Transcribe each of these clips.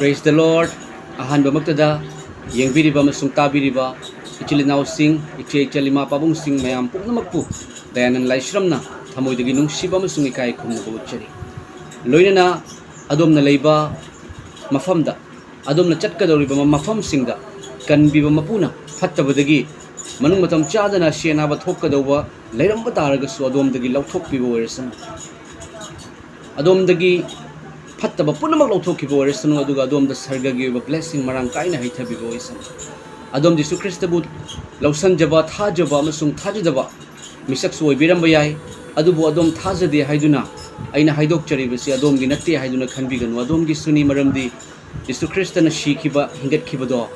Praise the Lord. Ahanba magtada yengbiriba amasung tabiriba ichil inausing ichil lima pabungsing mayam puknamakpu dayanan laisramna thamoidagi nungsiba amasung ikai khumna buchari loinana adomna leiba mafamda adomna chatkadoriba mafamsingda kanbiba mapuna fattabadagi manung matam chadana sienaba thokkadawba leiramba taragasu adomdagi lauthokpiba oirasana adomdagi fattaba punamak lauthokkiba oirasanu aduga adomda sargagi oiba blessing marang kaina haithabiba oisanu adom Jesu Kristabu lausanjaba thajaba amasung thajadaba misaksu oibiramba yai adubu adom thajade haiduna aina haidokcharibasi adomgi natte haiduna khanbiganu adomgi suni maramdi Jesu Kristana shikiba hingatkibado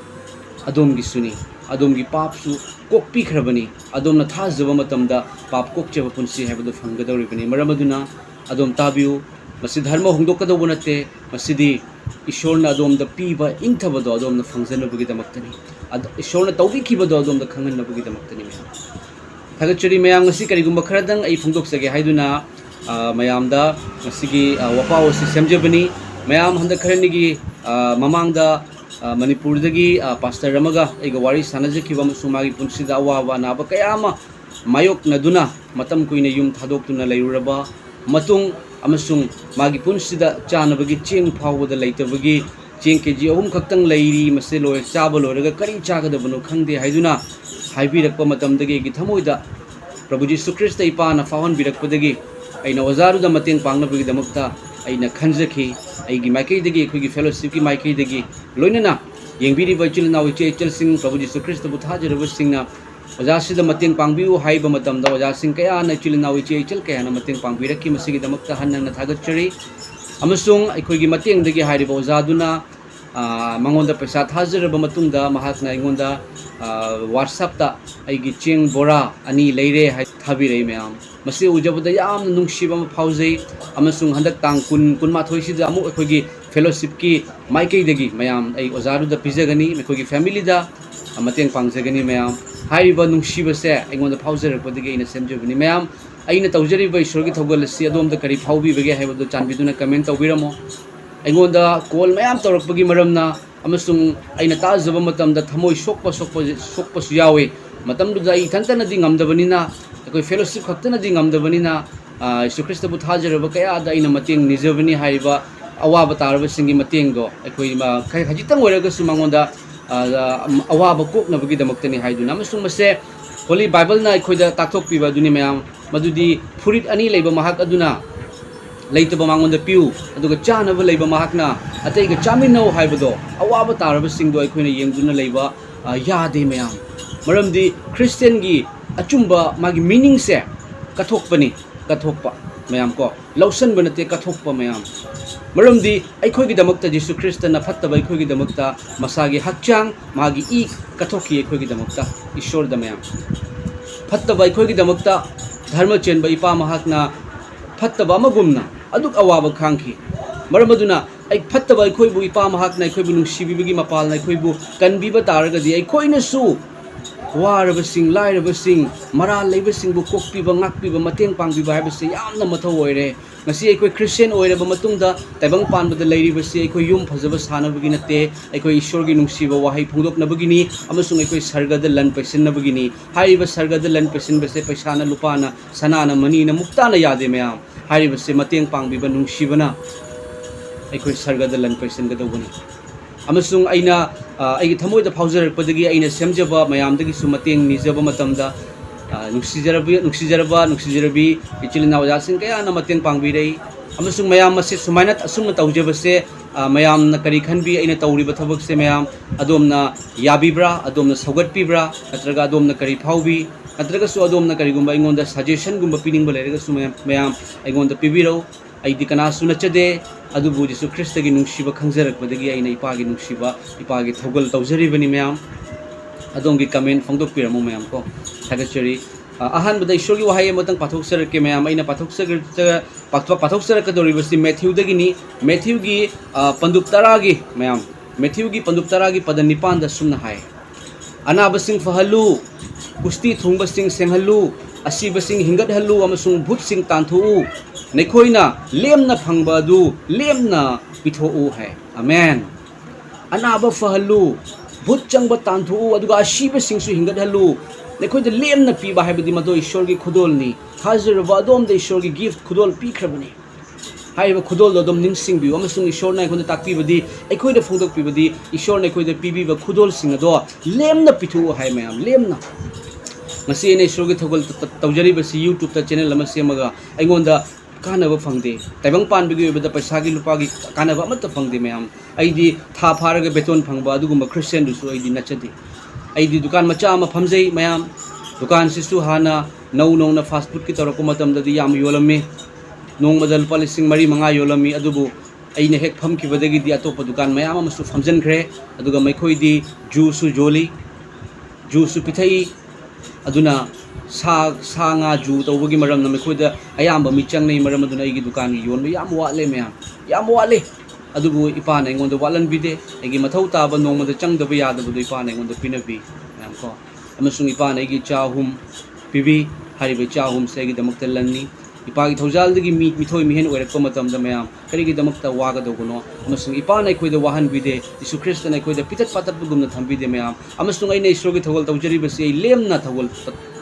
adomgi suni adomgi papsu kokpikhrabani adomna thajaba matamda pap kokchaba punsi haibadu phanggadoribani maramaduna adom tabiu masi dharma hongdokadawba natte masidi ishorna adomda piba ingthabado adomna phangjanabagidamaktani ishorna tawbikibado adomda khanganabagidamaktani thagachari mayam ngasi karigumba kharadang ai phongdoksage haiduna mayamda ngasigi wapaw si semjabani mayam handa kharanigi mamangda manipurdagi pastor ramaga aiga wari sanajakiba sumagi punsida awawa naba kayama mayok naduna matam kuina yum thadokuna leiruraba matung amasung magi punsida chanabagi cheng phawda leitabagi cheng keji ahum khaktang leiri mase loy chaba loraga kari chagadabano khangde haiduna haibirakpa matamdagi gi thamoida Prabhu Jesu Krista ipana fawan birakpadagi aina wazaruda mateng pangnabagi damakta aina khanjaki aigi maikaidagi khoi gi fellowship ki maikaidagi loinana yengbiriba chilna wiche chalsing Prabhu Jesu Krista bu thajaraba singna wajasida mateng pangbiu haiba matamda wajasing kaya na chilna wiche chal kaya na mateng pangbiraki masigi damakta hanna thagachari amasung aikoi gi mateng dagi hariba wajaduna mangonda pesa thajaraba matungda mahakna ingonda WhatsApp ta aigi cheng bora ani leire hai thabirei mayam masi ujabada yamna nungsiba ma phaujai amasung handak tang kun mathoi sida amu aikoi gi fellowship ki maikei dagi mayam ai ozaru da pijagani aikoi gi family da mateng pangjagani mayam haiba nungsiba se aingonda phaujarakpadagi ina semjabani mayam aina tawjariba ishorgi thogalasi adomda kari phaubi bage haibadu chanbiduna comment tawbiramo aingonda call mayam tawrakpagi maramna amasung aina tajaba matamda thamoi sokpa su yawe matamduda ai thantana di ngamdabanina akoi fellowship khaktana di ngamdabanina Jesu Krista bu thajaraba kaya da aina mateng nijabani haiba awaba taraba singi mateng do akoi ma khajitang oiraga sumangonda awaba koknabagi damaktani haiduna amasung mase Holy Bible na akhoida takthokpiba duni mayam madudi furit ani leiba mahak aduna leitaba mangonda piu aduga chanaba leiba mahakna ataiga chaminau haibado awaba taraba singdo aikoina yengduna leiba yade mayam maramdi Christian gi achumba magi meaning se kathokpa mayam ko lausan banate kathokpa mayam maramdi aikoi gi damakta Jesu Krista na phattaba aikoi gi damakta masagi hakchang magi I kathokki aikoi gi damakta ishor da mayam phattaba aikoi gi damakta dharma chenba ipa mahakna phattaba amagumna aduk awaba khangki maramaduna ai phattaba aikoi bu ipa mahakna aikoi bu nungsibibagi mapal na aikoi bu kanbiba taraga di aikoi na su waraba sing lairaba sing maral leiba sing bu kokpiba ngakpiba mateng pangbiba haibase yamna mathau oire ngasi aikoi Christian oiraba matungda taibang panbada leiribase aikoi yum phajaba sanabagi natte aikoi ishorgi nungsiba wahai phungdoknabagini amasung aikoi sargada lan paisinabagini haiba sargada lan paisinbase paisana lupana sanana manina muktana yade mayam hairibase mateng pangbiba nungsibana aikoi sargada lan paisingadawani amasung aina aigi thamoida phaujarakpadagi aina semjaba mayamdagi su mateng nijaba matamda nuksijarabi ichilina wajasing kaya na mateng pangbirei amasung mayam mase sumainat asumna tawjabase mayam na kari khanbi aina tawriba thabakse mayam adomna yabibra adomna saugatpibra natraga adomna kari phaubi natraga su adomna karigumba ingonda suggestion gumba piningba leiraga su mayam aingonda pibirau aidi kana su nachade adubu Jesu Krista gi nungshiba khangjarakpadagi aina ipagi nungshiba ipagi thogal tawjaribani mayam adongi comment phongdokpiramo mayam ko thagachari ahan bada ishorgi wahai amatang pathokserake mayam aina pathokserakadoribasi Matthew dagini Matthew gi panduk taragi mayam Matthew gi panduk taragi pada nipan da sumna hai anabasing fahalu kusti thungbasing senghalu asibasing hingathalu amasung bhutsing tanthu nekhoina lemna phangba du lemna pitho hai amen anaba fahalu भूत चंग तांथु असीबसिंगसु हिंगदहलु नखोइद Lemna पीबा हाइबदि मदो ईश्वर की खुदोलनी थाजरबा अदोम ईश्वर की gift खुदोल पीख्रबनी हाइबा खुदोल अदोम निंगसिंग बिउ अमसुंग ईश्वर ना अखोइद ताकपीबदि अखोइद फोंदोक पीबदि ईश्वर ना अखोइद पीबीबा खुदोल सिंग अदो लेमना पिथु हाइ मयाम लेमना ngasi ne ईश्वर की थगोल तौजरीबसि यूट्यूब ता चैनल अमा सेमगा अइगोंदा कानबा फंगदे तैबंग पानबिगी ओबदा पैसा की लुपागी कानबा अमत फंगदे मैम अइदी था फारगा बेतन फंगबा अदुगुम्बा क्रिश्चियन दुसु अइदी नचदे अइदी दुकान मचा अमा फमजै मैम दुकान सिसु हाना नौ नौना फास्ट फूड की तौरको मतमददी याम योलम्मे नोंगमदा लुपा लिसिंग मरी मंगा योलम्मी अदुबु अइने हेक फमखिबदगिदी अतोप दुकान मैम अमसु फमजनख्रे अदुगा मैखोइदी जूसु जोली जूसु पिथई अदुना सा जू तौबगी मरम न मैखोइद अयाम मिचंग नै मरम अदुना अइगी दुकान की योन याम वाले मैम याम वाले अदुबु इपान अइगोंद वालन बिदे अइगी मथौ ताबा नोंगमदा चंगदब यादबदु इपान अइगोंद पिनबी मैम को अमसुंग इपान अइगी चाहुम पिबी हारिबे चाहुम से अइगी दमक्त लन्नी इपागी थौजालदगी मिथोय मिहेन ओइरक्पा मतमद मैम करिगी दमक्ता वागदोगनो अमसुंग इपान अइखोइद वाहन बिदे यीशु ख्रिस्त ना अइखोइद पितत पाततबगुमना थंबिदे मैम अमसुंग अइने ईश्वरगी थगोल तौजरीबसि अइ लेमना थगोल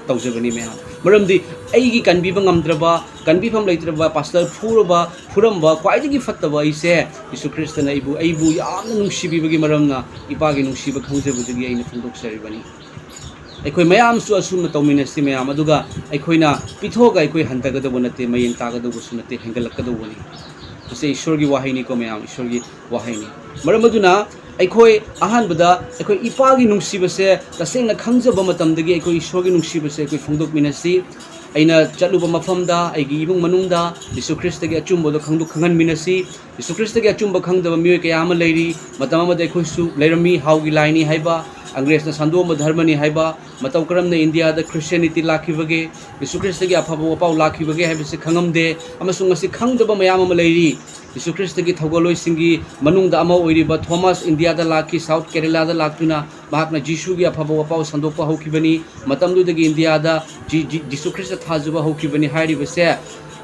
तौजबनी मैम मरमदी अइगी कनबीबा ngamdraba कनबीफम लेत्रबा पास्टर फुरबा फुरमबा क्वाइदगी फत्तबा इसे यीशु ख्रिस्त ना अइबु यामना नुंगसिबीबगी मरमना इपागी नुंगसिबा खंगजबदगी अइना फोंदोकसरिबनी अखोई मैम असुम तौमिनसी मैम अदुगा अखोइना पिथोगा अखोई हंतगदबो नते मयेंग तागदबोसु नते हेंगलक्कदबोनी इसे ईश्वर की वाहिनी को मैम ईश्वर की वाहिनी मरम अदुना अखोई अहानबदा अखोई इपागी नुंगसिबसे तसेंगना खंगजबा मतमदगी अखोई ईश्वर की नुंगसिबसे अखोई फोंदोकमिनसी अइना चलुबा मफमदा अइगी इबुंग मनुंगदा यीशु ख्रिस्त की अचुंबदो खंगदु खंगनमिनसी यीशु ख्रिस्त की अचुंबा खंगदबा मियोय कया अमा लैरी मतम अमदा अखोइसु लैरमी हाउगी लाइनी हाइबा अंग्रेज संदोम धर्मनी हाइबा मतौ करमने इंडिया द क्रिश्चियनिटी लाखिबगे यीशु ख्रिस्त की अफबा वपाउ लाखिबगे हाइबसे खंगमदे अमसुंग असि खंगदबा मयाम अमा लैरी यीशु ख्रिस्त की थौगलोय सिंगी मनुंगदा अमा ओइरिबा थॉमस इंडिया द लाखि साउथ केरला द लाक्तुना महाकना जीशु की अफबा वपाउ संदोकपा हौखिबनी मतमदुदगी इंडिया द जीशु ख्रिस्त थाजुबा हौखिबनी हाइरिबसे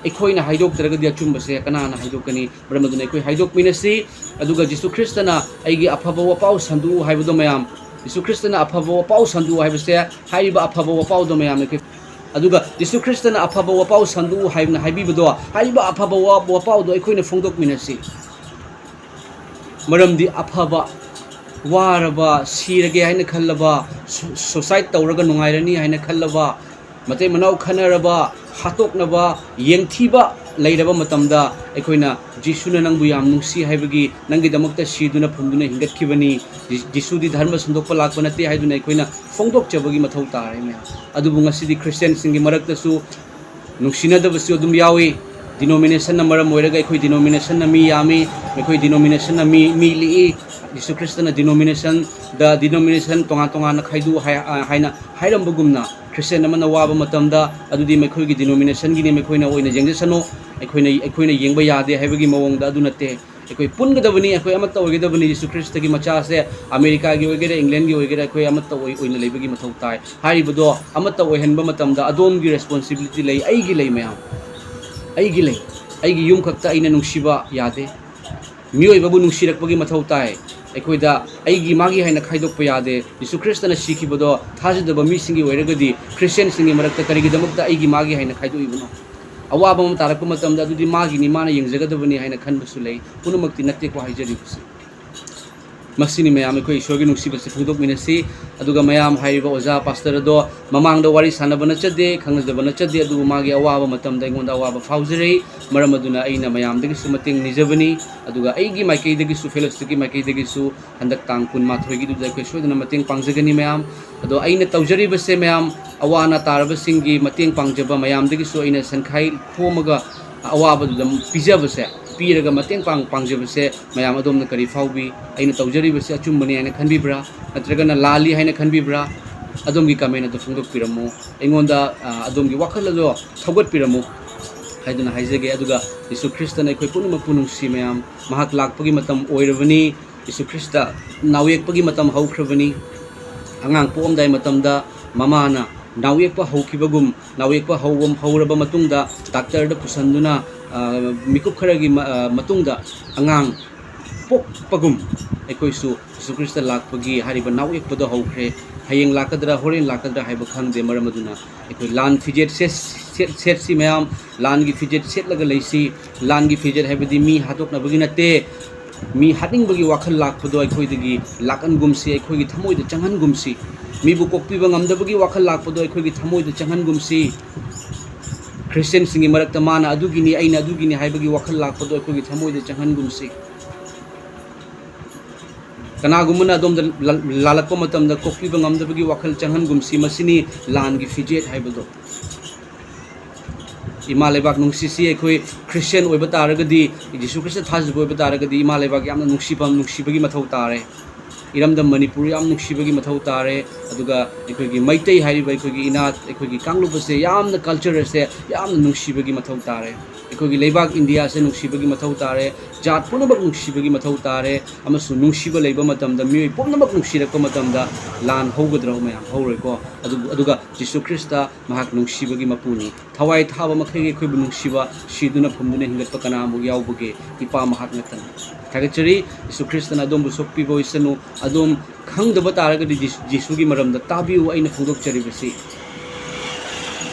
अखोइना हाइदोक्तरगदि अचुंबसे कनाना हाइदोकनी ब्रह्मदुना अखोइ हाइदोकमिनसी अदुगा जीशु ख्रिस्तना अइगी अफबा वपाउ संदु हाइबदो मयाम यीशु ख्रिस्तना अफबा वपाउ संदु हाइबसे हाइबा अफबा वपाउ दो मयाम के अदुगा यीशु ख्रिस्तना अफबा वपाउ संदु हाइबना हाइबिबदो हाइबा अफबा वपाउ दो अखोइना फोंदोकमिनसी मरमदि अफबा वारबा सिरगे हाइना खल्लबा सुसाइड तौरगा नुंगाइरनी हाइना खल्लबा मते मनाउ खनरबा हातोकनबा येंगथीबा लैरबा मतमदा अखोइना जीशुना नंगबु याम नुंगसी हाइबगी नंगी दमक्ता सीदुना फुमदुना हिंगतखिबनी जीशुदी धर्म संदोकपा लाकपा नते हाइदुना अखोइना फोंदोकचबगी मथौ तारे मे अदुबु ngasiदी क्रिश्चियन सिंगी मरक्तसु नुंगसिनदबसु अदुम यावी डिनोमिनेशन ना मरम ओइरगा अखोइ डिनोमिनेशन ना मी यामी अखोइ डिनोमिनेशन ना मी ली यीशु ख्रिस्तना डिनोमिनेशन तोंगा तोंगा ना खाइदु हाइना हाइरमबगुमना क्रिश्चियन अमना वाबा मतमदा अदुदी मैखोइगी डिनोमिनेशन गिने मैखोइना ओइना जेंगजेसनो अखोइना येंगबा यादे हाइबगी मवोंगदा अदु नते अखोइ पुनगदबनी अखोइ अमत्ता ओइगदबनी यीशु ख्रिस्त की मचा से अमेरिका की ओइगेरा इंग्लैंड की ओइगेरा अखोइ अमत्ता ओइना लेबगी मथौ ताय हारिबदो अमत्ता ओइहनबा मतमदा अदोमगी रेस्पोंसिबिलिटी लई अइगी लई मयाम अइगी लई अइगी युम खक्ता अइना नुंगसिबा यादे मियोइबाबु नुंगसिरकबगी मथौ ताय अखोइदा अइगी मागी हाइना खाइदोकपा यादे यीशु ख्रिस्तना सिखिबदो थाजदबा मिसिंगी ओइरगदी क्रिश्चियन सिंगी मरक्ता करिगिदमक्ता अइगी मागी हाइना खाइदोइबनो अवाबा म तारकपा मतमदा अदुदी मागिनी माना येंगजगदबनी हाइना खनबसु लई पुनमक्ति नत्तेको हाइजरिबसु मसिनी मयाम अखोइ ईश्वरगी नुंगसिबसे फोंदोकमिनसी अदुगा मयाम हाइरिबा ओजा पास्टर दो ममांगदा वारी सानबा नचदे खंगजबा नचदे अदुबु मागी अवाबा मतमदा इंगोंदा अवाबा फाउजरै मरम अदुना अइना मयामदगिसु मतेंग निजबनी अदुगा अइगी माइकैदगिसु फेलोशिपकी माइकैदगिसु हंदक तांग 18 गी दुदा अखोइ सोदना मतेंग पांगजगनी मयाम अदो अइना तौजरिबसे मयाम अवाना तारबसिंगी मतेंग पांगजबा मयामदगिसु अइना सनखाइ खोमगा अवाबदुदा पिजबसे पीरगा मतेंग पांगजबसे मयाम अदोमना करी फाउबी अइना तौजरिबसे अचुंबनी हाइना खनबिब्रा नत्रगना लाली हाइना खनबिब्रा अदोमगी कमेंट अदो फोंदोकपिरमु अइंगोंदा अदोमगी वाखल अदो थौगतपिरमु हाइदुना हाइजगे अदुगा यीशु ख्रिस्तना अखोइ पुनमक पुनुंगसी मयाम महाक लाकपगी मतम ओइरबनी यीशु ख्रिस्ता नावेकपगी मतम हौख्रबनी अंगांग पोमदाय मतमदा ममाना नावेकपा हौखिबगुम नावेकपा हौरबा मतुंगदा डॉक्टर दा पुसंदुना मिकुप खरगी मतुंगदा अंगांग ꯄꯣꯛꯄꯒꯨꯝ ꯑꯩꯈꯣꯏꯁꯨ ꯌꯤꯁꯨ ꯈ꯭ꯔꯤꯁꯇ ꯂꯥꯛꯄꯒꯤ ꯍꯥꯏꯔꯤꯕ ꯅꯥꯎ ꯌꯦꯛꯄꯗꯣ ꯍꯧꯈ꯭ꯔꯦ ꯍꯌꯦꯡ ꯂꯥꯛꯀꯗ꯭ꯔꯥ ꯍꯣꯔꯦꯟ ꯂꯥꯛꯀꯗ꯭ꯔꯥ ꯍꯥꯏꯕ ꯈꯪꯗꯦ ꯃꯔꯝ ꯑꯗꯨꯅ ꯑꯩꯈꯣꯏ ꯂꯥꯟ ꯐꯤꯖꯦꯠ ꯁꯦꯠꯁꯤ ꯃꯌꯥꯝ ꯂꯥꯟꯒꯤ ꯐꯤꯖꯦꯠ ꯁꯦꯠꯂꯒ ꯂꯩꯁꯤ ꯂꯥꯟꯒꯤ ꯐꯤꯖꯦꯠ ꯍꯥꯏꯕꯗꯤ ꯃꯤ ꯍꯥꯠꯇꯣꯛꯅꯕꯒꯤ ꯅꯠꯇꯦ ꯃꯤ ꯍꯥꯠꯅꯤꯡꯕꯒꯤ ꯋꯥꯈꯜ ꯂꯥꯛꯄꯗꯣ ꯑꯩꯈꯣꯏꯗꯒꯤ ꯂꯥꯛꯍꯟꯒꯨꯝꯁꯤ ꯑꯩꯈꯣꯏꯒꯤ ꯊꯃꯣꯏꯗ ꯆꯪꯍꯟꯒꯨꯝꯁꯤ ꯃꯤꯕꯨ ꯀꯣꯛꯄꯤꯕ ꯉꯝꯗꯕꯒꯤ ꯋꯥꯈꯜ ꯂꯥꯛꯄꯗꯣ ꯑꯩꯈꯣꯏꯒꯤ ꯊꯃꯣꯏꯗ ꯆꯪꯍꯟꯒꯨꯝꯁꯤ ꯈ꯭ꯔꯤꯁꯇꯤꯌꯟꯁꯤꯡꯒꯤ ꯃꯔꯛꯇ ꯃꯥꯅ ꯑꯗꯨꯒꯤꯅꯤ ꯑꯩꯅ ꯑꯗꯨꯒꯤꯅꯤ ꯍꯥꯏꯕꯒꯤ ꯋꯥꯈꯜ ꯂꯥꯛꯄꯗꯣ ꯑꯩꯈꯣꯏꯒꯤ ꯊꯃꯣꯏꯗ ꯆꯪꯍꯟꯒꯨꯝꯁꯤ ꯀꯅꯥꯒꯨꯝꯕꯅ ꯑꯗꯣꯝꯗ ꯂꯥꯜꯂꯛꯄ ꯃꯇꯝꯗ ꯀꯣꯛꯄꯤꯕ ꯉꯝꯗꯕꯒꯤ ꯋꯥꯈꯜ ꯆꯪꯍꯟꯒꯨꯝꯁꯤ ꯃꯁꯤꯅꯤ ꯂꯥꯟꯒꯤ ꯐꯤꯖꯦꯠ ꯍꯥꯏꯕꯗꯣ ꯏꯃꯥ ꯂꯩꯕꯥꯛ ꯅꯨꯡꯁꯤꯁꯤ ꯑꯩꯈꯣꯏ ꯈ꯭ꯔꯤꯁꯇꯤꯌꯟ ꯑꯣꯏꯕ ꯇꯥꯔꯒꯗꯤ ꯌꯤꯁꯨ ꯈ꯭ꯔꯤꯁꯇ ꯊꯥꯖꯕ ꯑꯣꯏꯕ ꯇꯥꯔꯒꯗꯤ ꯏꯃꯥ ꯂꯩꯕꯥꯛ ꯌꯥꯝꯅ ꯅꯨꯡꯁꯤꯕꯒꯤ ꯃꯊꯧ ꯇꯥꯔꯦ ꯏꯔꯝꯗꯝ ꯃꯅꯤꯄꯨꯔ ꯌꯥꯝ ꯅꯨꯡꯁꯤꯕꯒꯤ ꯃꯊꯧ ꯇꯥꯔꯦ ꯑꯗꯨꯒ ꯑꯩꯈꯣꯏꯒꯤ ꯃꯩꯇꯩ ꯍꯥꯏꯔꯤꯕ ꯑꯩꯈꯣꯏꯒꯤ ꯏꯅꯥꯠ ꯑꯩꯈꯣꯏꯒꯤ ꯀꯥꯡꯂꯨꯞ ꯑꯁꯦ ꯌꯥꯝꯅ ꯀꯜꯆꯔ ꯑꯁꯦ ꯌꯥꯝꯅ ꯅꯨꯡꯁꯤꯕꯒꯤ ꯃꯊꯧ ꯇꯥꯔꯦ ꯑꯩꯈꯣꯏꯒꯤ ꯂꯩꯕꯥꯛ ꯏꯟꯗꯤꯌꯥꯁꯦ ꯅꯨꯡꯁꯤꯕꯒꯤ ꯃꯊꯧ ꯇꯥꯔꯦ ꯖꯥꯠ ꯄꯨꯝꯅꯃꯛ ꯅꯨꯡꯁꯤꯕꯒꯤ ꯃꯊꯧ ꯇꯥꯔꯦ ꯑꯃꯁꯨꯡ ꯅꯨꯡꯁꯤꯕ ꯂꯩꯕ ꯃꯇꯝꯗ ꯃꯤꯑꯣꯏ ꯄꯨꯝꯅꯃꯛ ꯅꯨꯡꯁꯤꯔꯛꯄ ꯃꯇꯝꯗ ꯂꯥꯟ ꯍꯧꯒꯗ꯭ꯔꯣ ꯃꯌꯥꯝ ꯍꯧꯔꯣꯏꯀꯣ ꯑꯗꯨꯒ ꯌꯤꯁꯨ ꯈ꯭ꯔꯤꯁꯇ ꯃꯍꯥꯛ ꯅꯨꯡꯁꯤꯕꯒꯤ ꯃꯄꯨꯅꯤ ꯊꯋꯥꯏ ꯊꯥꯕ ꯃꯈꯩꯒꯤ ꯑꯩꯈꯣꯏꯕꯨ ꯅꯨꯡꯁꯤꯕ ꯁꯤꯗꯨꯅ ꯐꯨꯝꯗꯨꯅ ꯍꯤꯡꯒꯠꯄ ꯀꯅꯥꯃꯨꯛ ꯌꯥꯎꯕꯒꯦ ꯏꯄꯥ ꯃꯍꯥꯛ ꯉꯥꯛꯇꯅꯤ ꯊꯥꯒꯠꯆꯔꯤ ꯌꯤꯁꯨ ꯈ꯭ꯔꯤꯁꯇꯅ ꯑꯗꯣꯝꯕꯨ ꯁꯣꯛꯄꯤꯕ ꯑꯣꯏꯁꯅꯨ ꯑꯗꯣꯝ ꯈꯪꯗꯕ ꯇꯥꯔꯒꯗꯤ ꯖꯤꯁꯨꯒꯤ ꯃꯔꯝꯗ ꯇꯥꯕꯤꯌꯨ ꯑꯩꯅ ꯐꯣꯡꯗꯣꯛꯆꯔꯤꯕꯁꯤ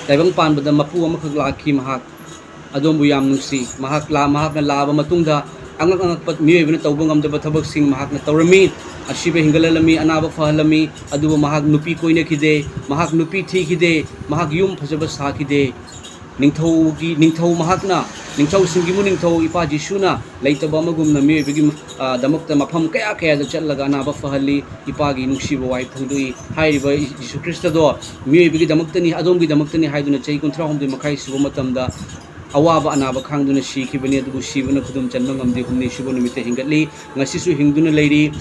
ꯇꯥꯏꯕꯪ ꯄꯥꯟꯕꯗ ꯃꯄꯨ ꯑꯃꯈꯛ ꯂꯥꯛꯈꯤ ꯃꯍꯥꯛ ꯑꯗꯣꯝꯕꯨ ꯌꯥꯝ ꯅꯨꯡꯁꯤ ꯃꯍꯥꯛꯅ ꯂꯥꯛꯑꯕ ꯃꯇꯨꯡꯗ ꯑꯉꯛꯄ ꯃꯤꯑꯣꯏꯕꯅ ꯇꯧꯕ ꯉꯝꯗꯕ ꯊꯕꯛꯁꯤꯡ ꯃꯍꯥꯛꯅ ꯇꯧꯔꯝꯃꯤ ꯑꯁꯤꯕ ꯍꯤꯡꯒꯠꯍꯜꯂꯝꯃꯤ ꯑꯅꯥꯕ ꯐꯍꯜꯂꯝꯃꯤ ꯑꯗꯨꯕꯨ ꯃꯍꯥꯛ ꯅꯨꯄꯤ ꯀꯣꯏꯅꯈꯤꯗꯦ ꯃꯍꯥꯛ ꯅꯨꯄꯤ ꯊꯤꯈꯤꯗꯦ ꯃꯍꯥꯛ ꯌꯨꯝ ꯐꯖꯕ ꯁꯥꯈꯤꯗꯦ ꯅꯤꯡꯊꯧ ꯃꯍꯥꯛꯅ ꯅꯤꯡꯊꯧꯁꯤꯡꯒꯤꯕꯨ ꯅꯤꯡꯊꯧ ꯏꯄꯥ ꯖꯤꯁꯨꯅ ꯂꯩꯇꯕ ꯑꯃꯒꯨꯝꯅ ꯃꯤꯑꯣꯏꯕꯒꯤ ꯗꯃꯛꯇ ꯃꯐꯝ ꯀꯌꯥꯗ ꯆꯠꯂꯒ ꯑꯅꯥꯕ ꯐꯍꯜꯂꯤ ꯏꯄꯥꯒꯤ ꯅꯨꯡꯁꯤꯕ ꯋꯥꯏ ꯐꯣꯡꯗꯣꯛꯏ ꯍꯥꯏꯔꯤꯕ ꯌꯤꯁꯨ ꯈ꯭ꯔꯤꯁꯇꯗꯣ ꯃꯤꯑꯣꯏꯕꯒꯤꯗꯃꯛꯇꯅꯤ ꯑꯗꯣꯝꯒꯤꯗꯃꯛꯇꯅꯤ ꯍꯥꯏꯗꯨꯅ ꯆꯍꯤ 38 ꯃꯈꯥꯏ ꯁꯨꯕ ꯃꯇꯝꯗ ꯑꯋꯥꯕ ꯑꯅꯥꯕ ꯈꯥꯡꯗꯨꯅ ꯁꯤꯈꯤꯕꯅꯤ ꯑꯗꯨꯕꯨ ꯁꯤꯕꯅ ꯈꯨꯗꯨꯝ ꯆꯟꯕ ꯉꯝꯗꯦ ꯍꯨꯝꯅꯤ ꯁꯨꯕ ꯅꯨꯃꯤꯠꯇ ꯍꯤꯡꯒꯠꯂꯤ ꯉꯁꯤꯁꯨ ꯍꯤꯡꯗꯨꯅ ꯂꯩꯔꯤ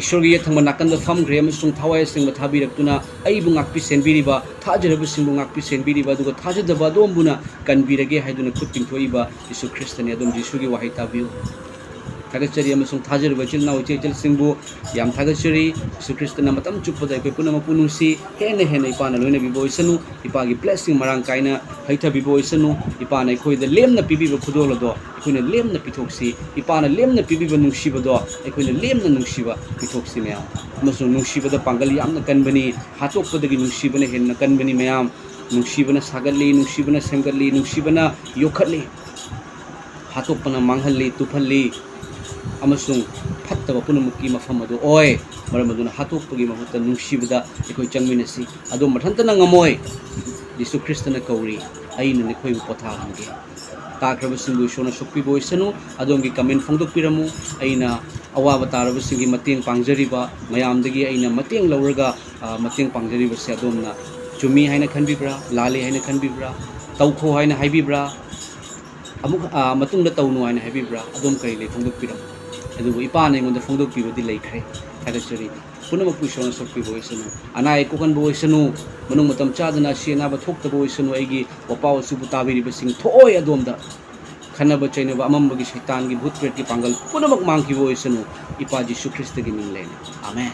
ꯏꯁꯣꯔꯒꯤ ꯌꯦꯠꯊꯪꯕ ꯅꯥꯀꯟꯗ ꯐꯝꯈ꯭ꯔꯦ ꯑꯃꯁꯨꯡ ꯊꯋꯥꯏ ꯑꯁꯦꯡꯕ ꯊꯥꯕꯤꯔꯛꯇꯨꯅ ꯑꯩꯕꯨ ꯉꯥꯛꯄꯤ ꯁꯦꯟꯕꯤꯔꯤꯕ ꯊꯥꯖꯔꯕꯁꯤꯡꯕꯨ ꯉꯥꯛꯄꯤ ꯁꯦꯟꯕꯤꯔꯤꯕ ꯑꯗꯨꯒ ꯊꯥꯖꯗꯕ ꯑꯗꯣꯝꯕꯨꯅ ꯀꯟꯕꯤꯔꯒꯦ ꯍꯥꯏꯗꯨꯅ ꯈꯨꯠ ꯇꯤꯡꯊꯣꯛꯏꯕ ꯌꯤꯁꯨ ꯈ꯭ꯔꯤꯁꯇꯅꯤ ꯑꯗꯣꯝ ꯌꯤꯁꯨꯒꯤ ꯋꯥꯍꯩ ꯇꯥꯕꯤꯌꯨ ꯊꯥꯒꯠꯆꯔꯤ ꯑꯃꯁꯨꯡ ꯊꯥꯖꯔꯤꯕ ꯏꯆꯤꯜ ꯏꯅꯥꯎ ꯏꯆꯦꯜꯁꯤꯡꯕꯨ ꯌꯥꯝ ꯊꯥꯒꯠꯆꯔꯤ ꯌꯤꯁꯨ ꯈ꯭ꯔꯤꯁꯇꯅ ꯃꯇꯝ ꯆꯨꯞꯄꯗ ꯑꯩꯈꯣꯏ ꯄꯨꯝꯅꯃꯛꯄꯨ ꯅꯨꯡꯁꯤ ꯍꯦꯟꯅ ꯏꯄꯥꯅ ꯂꯣꯏꯅꯕꯤꯕ ꯑꯣꯏꯁꯅꯨ ꯏꯄꯥꯒꯤ ꯕ꯭ꯂꯦꯁꯤꯡ ꯃꯔꯥꯡ ꯀꯥꯏꯅ ꯍꯩꯊꯕꯤꯕ ꯑꯣꯏꯁꯅꯨ ꯏꯄꯥꯅ ꯑꯩꯈꯣꯏꯗ ꯂꯦꯝꯅ ꯄꯤꯕꯤꯕ ꯈꯨꯗꯣꯜ ꯑꯗꯣ ꯑꯩꯈꯣꯏꯅ ꯂꯦꯝꯅ ꯄꯤꯊꯣꯛꯁꯤ ꯏꯄꯥꯅ ꯂꯦꯝꯅ ꯄꯤꯕꯤꯕ ꯅꯨꯡꯁꯤꯕꯗꯣ ꯑꯩꯈꯣꯏꯅ ꯂꯦꯝꯅ ꯅꯨꯡꯁꯤꯕ ꯄꯤꯊꯣꯛꯁꯤ ꯃꯌꯥꯝ ꯑꯃꯁꯨꯡ ꯅꯨꯡꯁꯤꯕꯗ ꯄꯥꯡꯒꯜ ꯌꯥꯝꯅ ꯀꯟꯕꯅꯤ ꯍꯥꯠꯇꯣꯛꯄꯗꯒꯤ ꯅꯨꯡꯁꯤꯕꯅ ꯍꯦꯟꯅ ꯀꯟꯕꯅꯤ ꯃꯌꯥꯝ ꯅꯨꯡꯁꯤꯕꯅ ꯁꯥꯒꯠꯂꯤ ꯅꯨꯡꯁꯤꯕꯅ ꯁꯦꯝꯒꯠꯂꯤ ꯅꯨꯡꯁꯤꯕꯅ ꯌꯣꯛꯈꯠꯂꯤ ꯍꯥꯠꯇꯣꯛꯄꯅ ꯃꯥꯡꯍꯜꯂꯤ ꯇꯨꯞꯍꯜꯂꯤ ꯑꯃꯁꯨꯡ ꯐꯠꯇꯕ ꯄꯨꯝꯅꯃꯛꯀꯤ ꯃꯐꯝ ꯑꯗꯨ ꯑꯣꯏ ꯃꯔꯝ ꯑꯗꯨꯅ ꯍꯥꯠꯇꯣꯛꯄꯒꯤ ꯃꯍꯨꯠꯇ ꯅꯨꯡꯁꯤꯕꯗ ꯑꯩꯈꯣꯏ ꯆꯪꯃꯤꯟꯅꯁꯤ ꯑꯗꯣꯝ ꯃꯊꯟꯇꯅ ꯉꯝꯃꯣꯏ ꯌꯤꯁꯨ ꯈ꯭ꯔꯤꯁꯇꯅ ꯀꯧꯔꯤ ꯑꯩꯅ ꯑꯩꯈꯣꯏꯕꯨ ꯄꯣꯊꯥꯍꯟꯒꯦ ꯇꯥꯈ꯭ꯔꯕꯁꯤꯡꯕꯨ ꯏꯁꯣꯔꯅ ꯁꯣꯛꯄꯤꯕ ꯑꯣꯏꯁꯅꯨ ꯑꯗꯣꯝꯒꯤ ꯀꯃꯦꯟ ꯐꯣꯡꯗꯣꯛꯄꯤꯔꯝꯃꯨ ꯑꯩꯅ ꯑꯋꯥꯕ ꯇꯥꯔꯕꯁꯤꯡꯒꯤ ꯃꯇꯦꯡ ꯄꯥꯡꯖꯔꯤꯕ ꯃꯌꯥꯝꯗꯒꯤ ꯑꯩꯅ ꯃꯇꯦꯡ ꯂꯧꯔꯒ ꯃꯇꯦꯡ ꯄꯥꯡꯖꯔꯤꯕꯁꯦ ꯑꯗꯣꯝꯅ ꯆꯨꯝꯃꯤ ꯍꯥꯏꯅ ꯈꯟꯕꯤꯕ꯭ꯔꯥ ꯂꯥꯜꯂꯤ ꯍꯥꯏꯅ ꯈꯟꯕꯤꯕ꯭ꯔꯥ ꯇꯧꯈꯣ ꯍꯥꯏꯅ ꯍꯥꯏꯕꯤꯕ꯭ꯔꯥ ꯃꯇꯨꯡꯗ ꯇꯧꯅꯨ ꯍꯥꯏꯅ ꯍꯥꯏꯕꯤꯕ꯭ꯔꯥ ꯑꯗꯣꯝ ꯀꯔꯤ ꯂꯩ ꯐꯣꯡꯗꯣꯛꯄꯤꯔꯝꯃꯨ ꯑꯗꯨꯕꯨ ꯏꯄꯥꯅ ꯑꯩꯉꯣꯟꯗ ꯐꯣꯡꯗꯣꯛꯄꯤꯕꯗꯤ ꯂꯩꯈ꯭ꯔꯦ ꯊꯥꯒꯠꯆꯔꯤ ꯄꯨꯝꯅꯃꯛꯄꯨ ꯏꯁꯣꯔꯅ ꯁꯣꯛꯄꯤꯕ ꯑꯣꯏꯁꯅꯨ ꯑꯅꯥ ꯑꯌꯦꯛ ꯀꯣꯛꯍꯟꯕ ꯑꯣꯏꯁꯅꯨ ꯃꯅꯨꯡ ꯃꯇꯝ ꯆꯥꯗꯅ ꯑꯁꯤ ꯑꯅꯥꯕ ꯊꯣꯛꯇꯕ ꯑꯣꯏꯁꯅꯨ ꯑꯩꯒꯤ ꯋꯥꯄꯥꯎ ꯑꯁꯤꯕꯨ ꯇꯥꯕꯤꯔꯤꯕꯁꯤꯡ ꯊꯣꯛꯑꯣꯏ ꯑꯗꯣꯝꯗ ꯈꯟꯅꯕ ꯆꯩꯅꯕ ꯑꯃꯝꯕꯒꯤ ꯁꯩꯇꯥꯟꯒꯤ ꯚꯨꯠ ꯄ꯭ꯔꯦꯠꯀꯤ ꯄꯥꯡꯒꯜ ꯄꯨꯝꯅꯃꯛ ꯃꯥꯡꯈꯤꯕ ꯑꯣꯏꯁꯅꯨ ꯏꯄꯥ ꯖꯤꯁꯨ ꯈ꯭ꯔꯤꯁꯇꯒꯤ ꯃꯤꯡ ꯂꯩꯅ ꯑꯃꯦꯟ